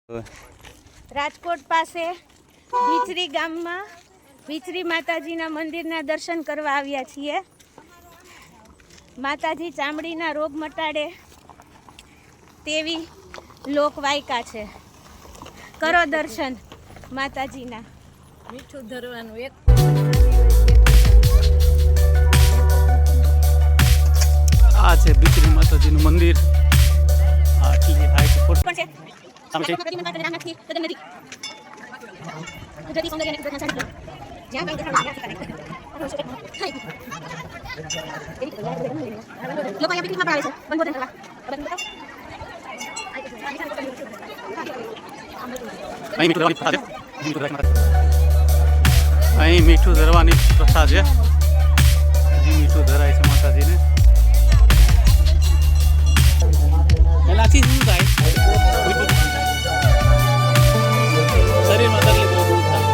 રાજકોટ પાસે ભીચરી ગામમાં ભીચરી માતાજીના મંદિરના દર્શન કરવા આવ્યા છીએ। માતાજી ચામડીના રોગ મટાડે તેવી લોકવાયકા છે। કરો દર્શન માતાજીના। મીઠું ધરવાનું એક આ છે ભીચરી માતાજીનું મંદિર। આટલી હાઈટ ઉપર પણ છે સામે છે માતાજીની માતાજીના નામથી કદમ નથી ગુજરાતી સૌંદર્યને કદમ સારી જ્યાં ભાઈ દેખાડો ત્યાં કરે લોકો અહીંયા પિકનિકમાં આવે છે વનભોજન કરવા અહીં મીઠું ધરવાની પ્રથા છે। અહીં મીઠું ધરાય છે માતાજીને। એનાથી શું થાય? શરીરમાં તકલીફ દૂર થાય।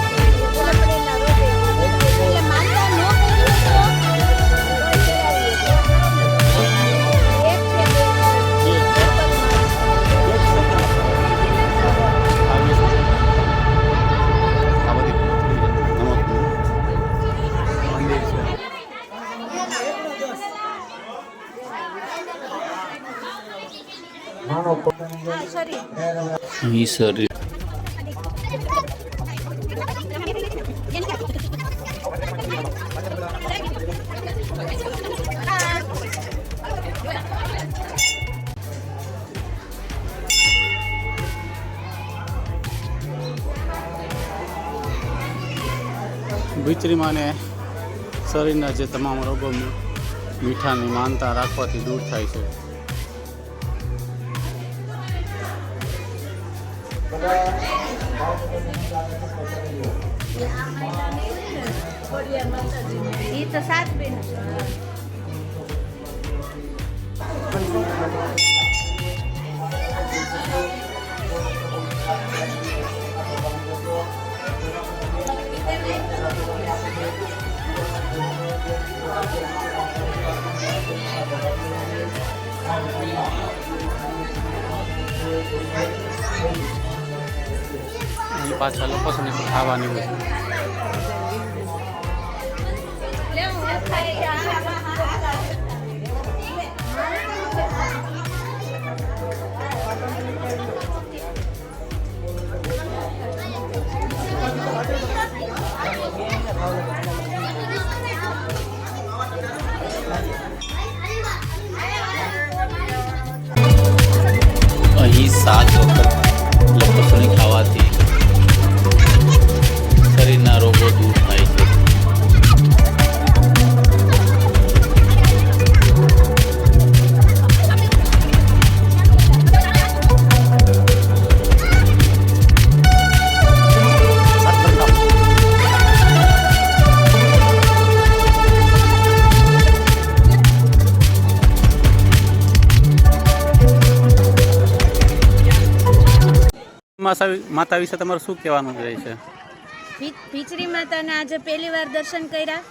અહીં શરીર ભીચરી માને શરીરના જે તમામ રોગો મીઠાની માનતા રાખવાથી દૂર થાય છે। ये तो सात बेन અહીં પાછા લોકો છે ને ખાવાની હોય છે। અહીં 7 વખત લપસણી ખાવાથી શરીરના રોગો દૂર થાય છે। માતા વિશે તમારું શું કહેવાનું રહે છે? ભીચરી માતાના આજે પહેલી વાર દર્શન કર્યા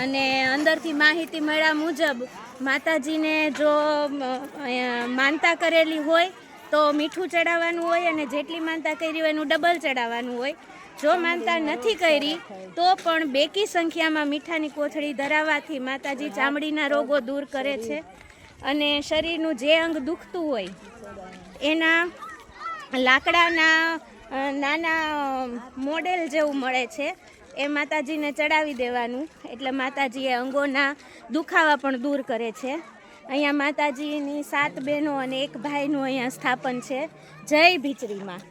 અને અંદરથી માહિતી મળ્યા મુજબ માતાજીને જો માનતા કરેલી હોય તો મીઠું ચડાવવાનું હોય અને જેટલી માનતા કરી હોય એનું ડબલ ચડાવવાનું હોય। જો માનતા નથી કરી તો પણ બેકી સંખ્યામાં મીઠાની કોથળી ધરાવવાથી માતાજી ચામડીના રોગો દૂર કરે છે અને શરીરનું જે અંગ દુખતું હોય એના લાકડાના નાના મોડેલ જેવું મળે છે એ માતાજીને ચડાવી દેવાનું એટલે માતાજી એ અંગોના દુખાવા પણ દૂર કરે છે। અહીંયા માતાજીની 7 બહેનો અને 1 ભાઈનું અહીંયા સ્થાપન છે। જય ભીચરીમાં।